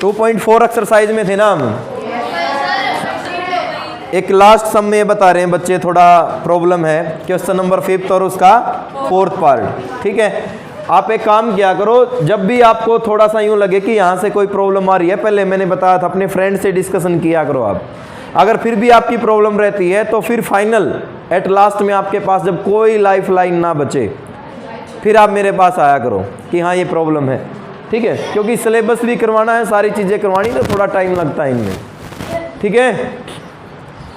2.4 exercise में थे ना हम। एक लास्ट सम में बता रहे हैं बच्चे, थोड़ा प्रॉब्लम है, क्वेश्चन नंबर 5 और उसका 4th पार्ट। ठीक है, आप एक काम किया करो, जब भी आपको थोड़ा सा यूं लगे कि यहाँ से कोई प्रॉब्लम आ रही है, पहले मैंने बताया था अपने फ्रेंड से डिस्कशन किया करो आप। अगर फिर भी आपकी प्रॉब्लम रहती है तो फिर फाइनल एट लास्ट में आपके पास जब कोई लाइफ लाइन ना बचे, फिर आप मेरे पास आया करो कि हाँ ये प्रॉब्लम है। ठीक है, क्योंकि सिलेबस भी करवाना है, सारी चीज़ें करवानी, तो थोड़ा टाइम लगता है इनमें। ठीक है,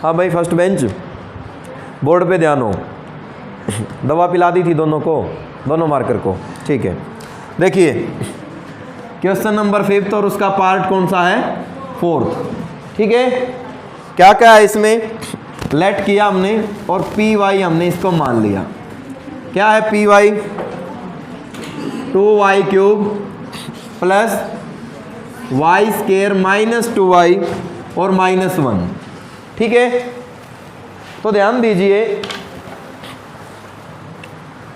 हाँ भाई फर्स्ट बेंच, बोर्ड पे ध्यान हो। दवा पिला दी थी दोनों को, दोनों मार्कर को। ठीक है, देखिए क्वेश्चन नंबर 5 और उसका पार्ट कौन सा है? 4th। ठीक है, क्या क्या है इसमें? लेट किया हमने और पी वाई हमने इसको मान लिया। क्या है P Y? 2y³ plus y² minus 2y और -1। ठीक है, तो ध्यान दीजिए,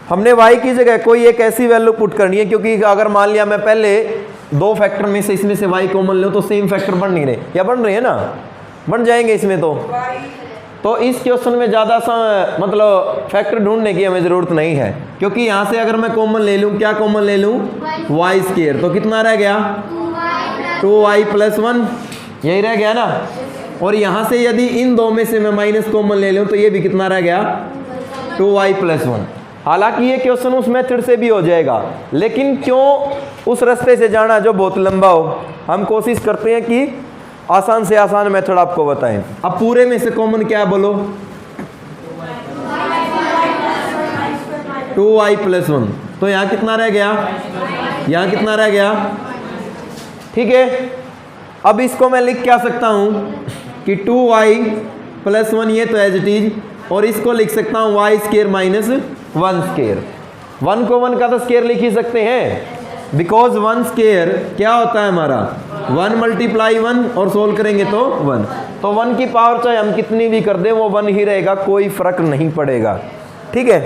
हमने y की जगह कोई एक ऐसी वैल्यू पुट करनी है, क्योंकि अगर मान लिया मैं पहले दो फैक्टर में से इसमें से y कॉमन लूँ तो सेम फैक्टर बन नहीं रहे, या बन रहे हैं ना, बन जाएंगे इसमें। तो इस क्वेश्चन में ज़्यादा सा मतलब फैक्टर ढूंढने की हमें ज़रूरत नहीं है, क्योंकि यहाँ से अगर मैं कॉमन ले लूँ, क्या कॉमन ले लूँ? y², तो कितना रह गया? 2y + 1, यही रह गया ना। और यहाँ से यदि इन दो में से मैं माइनस कॉमन ले लूँ तो ये भी कितना रह गया? 2y + 1। हालांकि ये क्वेश्चन उस मेथड से भी हो जाएगा, लेकिन क्यों उस रास्ते से जाना जो बहुत लंबा हो? हम कोशिश करते हैं कि आसान से आसान मेथड आपको बताएं। अब पूरे में से कॉमन क्या है बोलो? 2y + 1, तो यहाँ कितना रह गया? यहाँ कितना रह गया? ठीक है, अब इसको मैं लिख क्या सकता हूँ कि 2y + 1, ये तो एज इट इज, और इसको लिख सकता हूँ y² माइनस 1²। 1 को 1 का तो स्क्वायर लिख ही सकते हैं, बिकॉज 1² क्या होता है हमारा? 1 × 1 और सोल्व करेंगे तो 1। तो 1 की पावर चाहे हम कितनी भी कर दें वो 1 ही रहेगा, कोई फर्क नहीं पड़ेगा। ठीक है,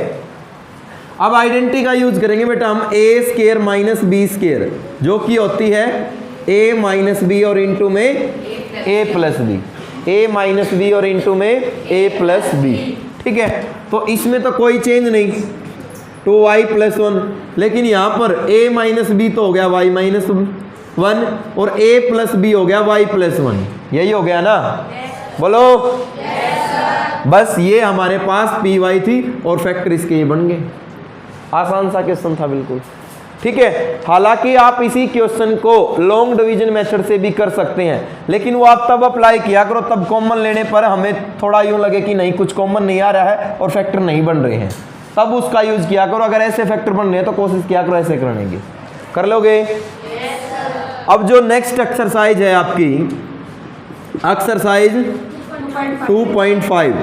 अब आइडेंटिटी का यूज करेंगे बेटा हम, a² माइनस b², जो कि होती है a माइनस b और इंटू में a + b, a minus b और इंटू में a + b। ठीक है, तो इसमें तो कोई चेंज नहीं, 2y + 1, लेकिन यहाँ पर a माइनस b तो हो गया y माइनस 1 और a + b हो गया y + 1, यही हो गया ना? बोलो बस ये हमारे पास पी वाई थी और फैक्टर इसके ये बन गए। आसान सा क्वेश्चन था बिल्कुल। ठीक है, हालांकि आप इसी क्वेश्चन को लॉन्ग डिवीजन मेथड से भी कर सकते हैं, लेकिन वो आप तब अप्लाई किया करो तब कॉमन लेने पर हमें थोड़ा यूं लगे कि नहीं कुछ कॉमन नहीं आ रहा है और फैक्टर नहीं बन रहे हैं, तब उसका यूज किया करो। अगर ऐसे फैक्टर बन रहे हैं तो कोशिश किया करो ऐसे करने की। कर लोगे? अब जो नेक्स्ट एक्सरसाइज है आपकी, एक्सरसाइज 2.5,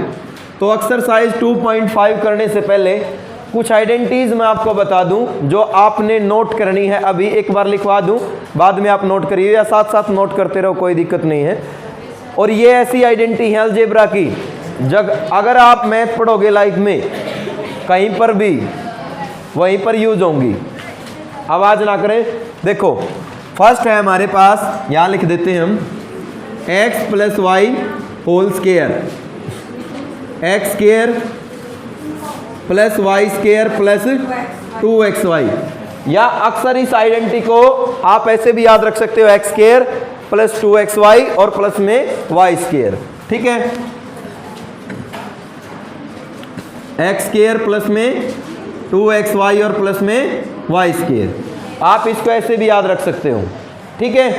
तो एक्सरसाइज 2.5 करने से पहले कुछ आइडेंटिटीज मैं आपको बता दूं जो आपने नोट करनी है। अभी एक बार लिखवा दूं, बाद में आप नोट करिए या साथ साथ नोट करते रहो, कोई दिक्कत नहीं है। और ये ऐसी आइडेंटिटी है अलजेब्रा की, जब अगर आप मैथ पढ़ोगे लाइफ में कहीं पर भी वहीं पर यूज होंगी। आवाज ना करें। देखो फर्स्ट है हमारे पास, यहाँ लिख देते हैं हम, x + y whole square, x² + y² + 2xy, या अक्सर इस आइडेंटिटी को आप ऐसे भी याद रख सकते हो, x² + 2xy और प्लस में y²। ठीक है, x² प्लस में 2xy और प्लस में y², आप इसको ऐसे भी याद रख सकते हो। ठीक है,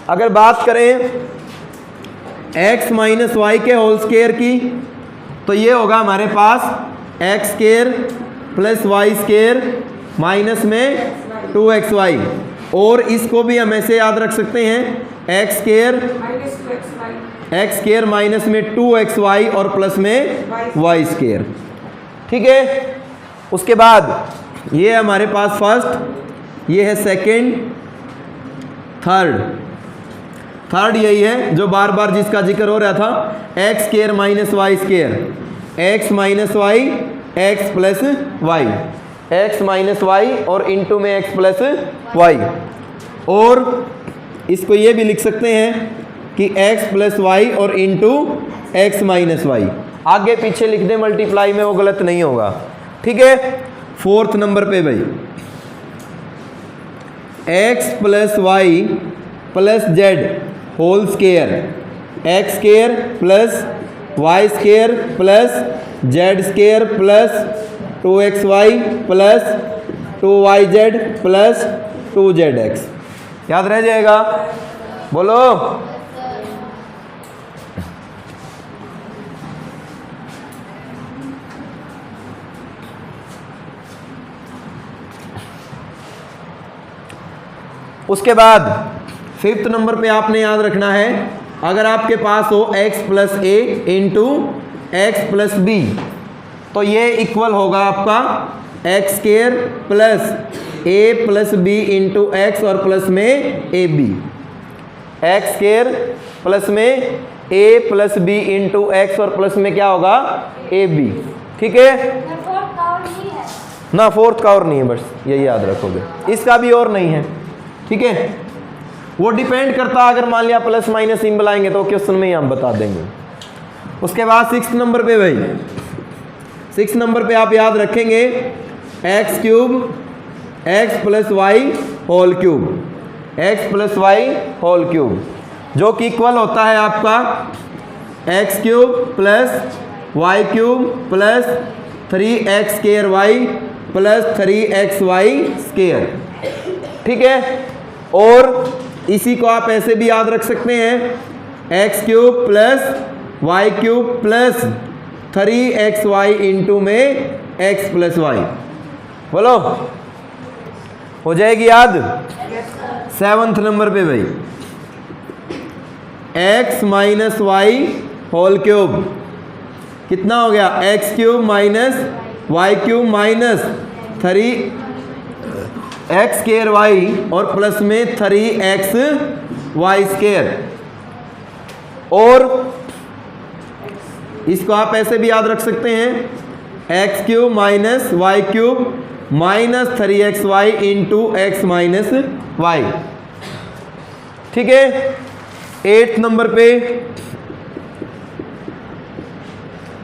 अगर बात करें x - y के होल स्क्वायर की, तो ये होगा हमारे पास x² + y² माइनस में 2xy, और इसको भी हम ऐसे याद रख सकते हैं, x² माइनस में 2xy और प्लस में y²। ठीक है, उसके बाद ये हमारे पास फर्स्ट, ये है सेकंड, थर्ड यही है जो बार बार जिसका जिक्र हो रहा था, x² - y², x - y x + y, x - y और इंटू में x + y, और इसको ये भी लिख सकते हैं कि x प्लस वाई और इंटू एक्स माइनस वाई, आगे पीछे लिख दे मल्टीप्लाई में, वो गलत नहीं होगा। ठीक है, फोर्थ नंबर पे भाई x plus Y plus z whole square, x square plus Y square plus Z square plus 2xy plus 2yz plus 2zx, याद रह जाएगा? बोलो। उसके बाद फिफ्थ नंबर पे आपने याद रखना है, अगर आपके पास हो x plus a into x plus b, तो ये इक्वल होगा आपका x square plus a plus b into x और प्लस में a b, x square plus में a plus b into x और प्लस में क्या होगा ए बी। ठीक है ना, फोर्थ का और नहीं है, बस यही याद रखोगे, इसका भी और नहीं है। ठीक है, वो डिपेंड करता है, अगर मान लिया प्लस माइनस सिंबल आएंगे तो क्वेश्चन में ही हम बता देंगे। उसके बाद सिक्स नंबर पे भाई, सिक्स नंबर पे आप याद रखेंगे x cube x plus y whole cube, x plus y whole cube, जो कि इक्वल होता है आपका x cube plus Y cube plus 3x square y plus 3x y square. ठीक है, और इसी को आप ऐसे भी याद रख सकते हैं x cube plus Y cube plus 3xy into में x प्लस वाई। बोलो, हो जाएगी याद? सेवंथ नंबर पे भाई x minus y whole cube, कितना हो गया x cube minus y cube minus 3x square y और प्लस में 3x वाई स्केयर, और इसको आप ऐसे भी याद रख सकते हैं x cube minus y cube minus 3xy into x minus y. ठीक है, एट्थ नंबर पे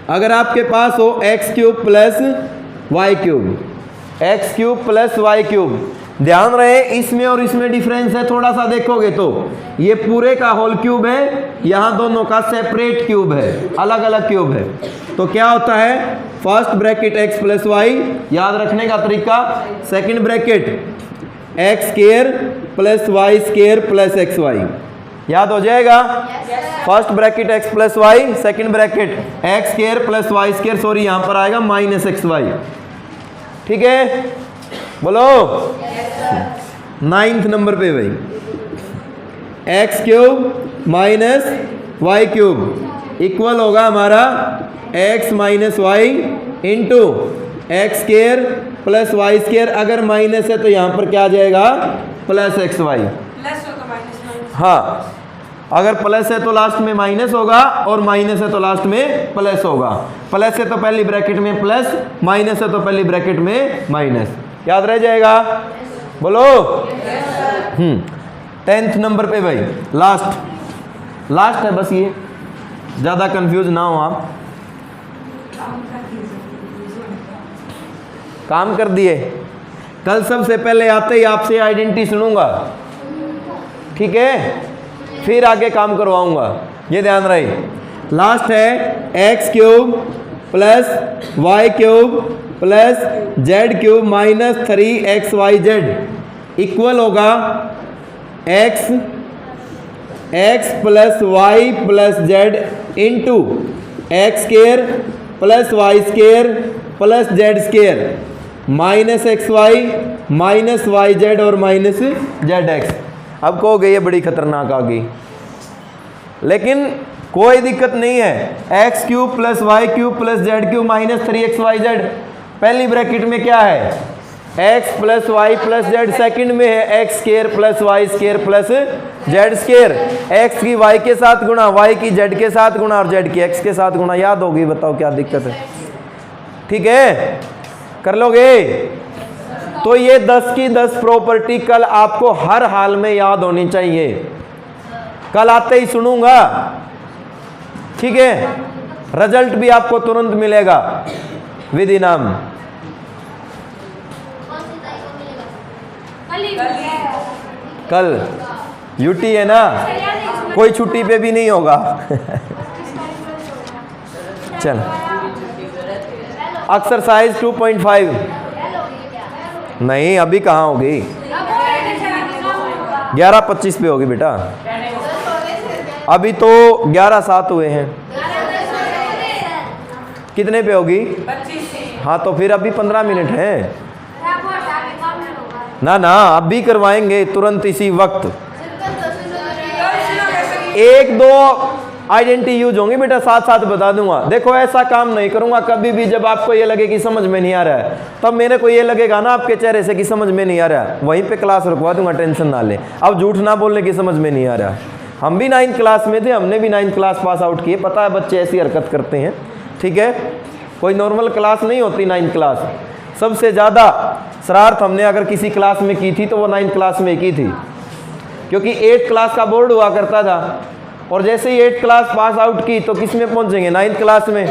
अगर आपके पास हो x cube plus Y cube, x cube plus Y cube, ध्यान रहे इसमें और इसमें डिफरेंस है, थोड़ा सा देखोगे तो ये पूरे का होल क्यूब है, यहाँ दोनों का सेपरेट क्यूब है, अलग अलग क्यूब है। तो क्या होता है, first bracket x plus y, याद रखने का तरीका, second bracket x square plus Y square plus x y, याद हो जाएगा? First bracket x plus y, second bracket x square plus Y square, sorry यहाँ पर आएगा माइनस एक्स वाई। ठीक है, बोलो। नाइन्थ नंबर पे भाई x cube minus y cube equal होगा हमारा x minus y into x square plus Y square, अगर माइनस है तो यहाँ पर क्या आ जाएगा प्लस एक्स वाई। हाँ, अगर प्लस है तो लास्ट में माइनस होगा और माइनस है तो लास्ट में प्लस होगा, प्लस है तो पहली ब्रैकेट में प्लस, माइनस है तो पहली ब्रैकेट में माइनस, याद रह जाएगा? बोलो। 10th नंबर पे भाई लास्ट है बस, ये ज़्यादा कंफ्यूज ना हो आप। काम कर दिए, कल सबसे पहले आते ही आपसे आइडेंटिटी सुनूंगा, ठीक है, फिर आगे काम करवाऊंगा, ये ध्यान रहे। लास्ट है x cube plus Y cube plus Z cube minus 3xyz equal होगा X plus Y plus Z into x square plus Y square plus Z square minus X Y minus Y Z और minus Z X. अब कहोगे ये बड़ी खतरनाक आ गई, लेकिन कोई दिक्कत नहीं है। X cube plus Y cube plus Z cube minus 3xyz, पहली ब्रैकेट में क्या है x plus Y plus z, second में है x square plus Y square plus Z square, x की वाई के साथ गुणा, वाई की जेड के साथ गुणा और जेड की एक्स के साथ गुणा। याद होगी? बताओ क्या दिक्कत है? ठीक है, कर लोगे? तो ये 10 की 10 प्रॉपर्टी कल आपको हर हाल में याद होनी चाहिए। कल आते ही सुनूंगा, ठीक है। रिजल्ट भी आपको तुरंत मिलेगा विद इनाम। कल यूटी है ना, कोई छुट्टी पे भी नहीं होगा। चल एक्सरसाइज 2.5 नहीं, अभी कहाँ होगी, 11:25 पे होगी बेटा, अभी तो 11:07 हुए हैं। कितने पे होगी? 25। हाँ तो फिर अभी 15 मिनट हैं ना ना, अभी करवाएंगे तुरंत इसी वक्त। 1-2 आइडेंटिटी यूज होंगी बेटा, साथ साथ बता दूंगा। देखो ऐसा काम नहीं करूंगा कभी भी जब आपको ये लगे कि समझ में नहीं आ रहा है, तब मेरे को ये लगेगा ना आपके चेहरे से कि समझ में नहीं आ रहा है, वहीं पे क्लास रुकवा दूंगा, टेंशन ना ले। अब झूठ ना बोलने की समझ में नहीं आ रहा। हम भी 9th क्लास में थे, हमने भी 9th क्लास पास आउट किए, पता है बच्चे ऐसी हरकत करते हैं, ठीक है। कोई नॉर्मल क्लास नहीं होती 9th क्लास। सबसे ज़्यादा शरारत हमने अगर किसी क्लास में की थी तो वो 9th क्लास में की थी, क्योंकि 8th क्लास का बोर्ड हुआ करता था, और जैसे ही 8th क्लास पास आउट की तो किस में पहुंचेंगे? 9th क्लास में।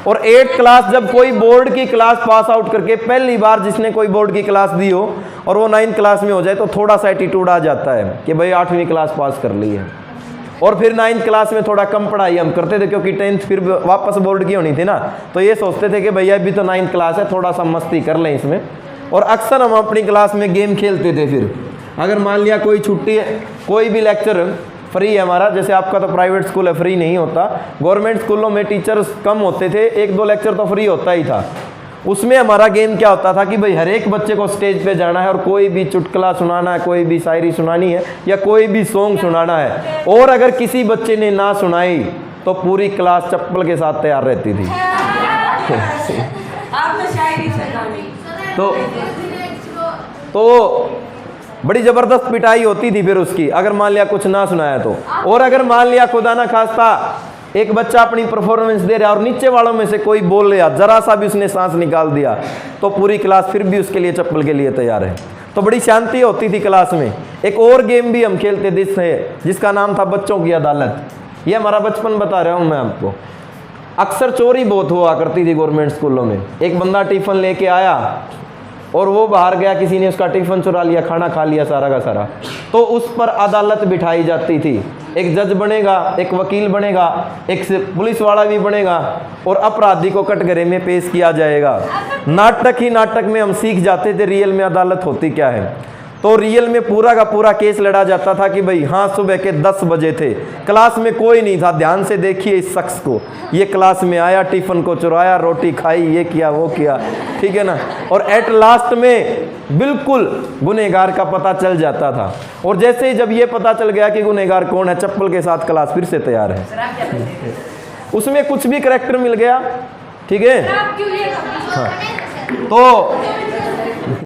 और 8th क्लास जब कोई बोर्ड की क्लास पास आउट करके पहली बार जिसने कोई बोर्ड की क्लास दी हो और वो 9th क्लास में हो जाए तो थोड़ा सा एटीट्यूड आ जाता है कि भाई 8वीं क्लास पास कर ली है। और फिर 9th क्लास में थोड़ा कम पढ़ाई हम करते थे, क्योंकि 10th फिर वापस बोर्ड की होनी थी ना, तो ये सोचते थे कि भैया अभी तो 9th क्लास है, थोड़ा सा मस्ती कर लें इसमें। और अक्सर हम अपनी क्लास में गेम खेलते थे। फिर अगर मान लिया कोई छुट्टी है, कोई भी लेक्चर फ्री है हमारा, जैसे आपका तो प्राइवेट स्कूल है फ्री नहीं होता, गवर्नमेंट स्कूलों में टीचर्स कम होते थे, 1-2 लेक्चर तो फ्री होता ही था। उसमें हमारा गेम क्या होता था कि भाई हर एक बच्चे को स्टेज पे जाना है और कोई भी चुटकुला सुनाना है, कोई भी शायरी सुनानी है या कोई भी सॉन्ग सुनाना है, और अगर किसी बच्चे ने ना सुनाई तो पूरी क्लास चप्पल के साथ तैयार रहती थी। तो बड़ी ज़बरदस्त पिटाई होती थी फिर उसकी, अगर मान लिया कुछ ना सुनाया तो। और अगर मान लिया खुदा ना खास्ता एक बच्चा अपनी परफॉर्मेंस दे रहा है और नीचे वालों में से कोई बोल रहा, जरा सा भी उसने सांस निकाल दिया तो पूरी क्लास फिर भी उसके लिए चप्पल के लिए तैयार है। तो बड़ी शांति होती थी क्लास में। एक और गेम भी हम खेलते थे जिसका नाम था बच्चों की अदालत। ये हमारा बचपन बता रहा हूँ मैं आपको। अक्सर चोरी बहुत हुआ करती थी गवर्नमेंट स्कूलों में। एक बंदा टिफ़िन लेके आया और वो बाहर गया, किसी ने उसका टिफ़िन चुरा लिया, खाना खा लिया सारा का सारा, तो उस पर अदालत बिठाई जाती थी। एक जज बनेगा, एक वकील बनेगा, एक पुलिस वाला भी बनेगा और अपराधी को कटघरे में पेश किया जाएगा। नाटक ही नाटक में हम सीख जाते थे रियल में अदालत होती क्या है। तो रियल में पूरा का पूरा केस लड़ा जाता था कि भाई हाँ सुबह के 10 बजे थे, क्लास में कोई नहीं था, ध्यान से देखिए इस शख्स को, ये क्लास में आया, टिफ़िन को चुराया, रोटी खाई, ये किया वो किया, ठीक है ना। और एट लास्ट में बिल्कुल गुनहगार का पता चल जाता था। और जैसे ही जब ये पता चल गया कि गुनहगार कौन है, चप्पल के साथ क्लास फिर से तैयार है। उसमें कुछ भी करैक्टर मिल गया, ठीक है। हाँ। तो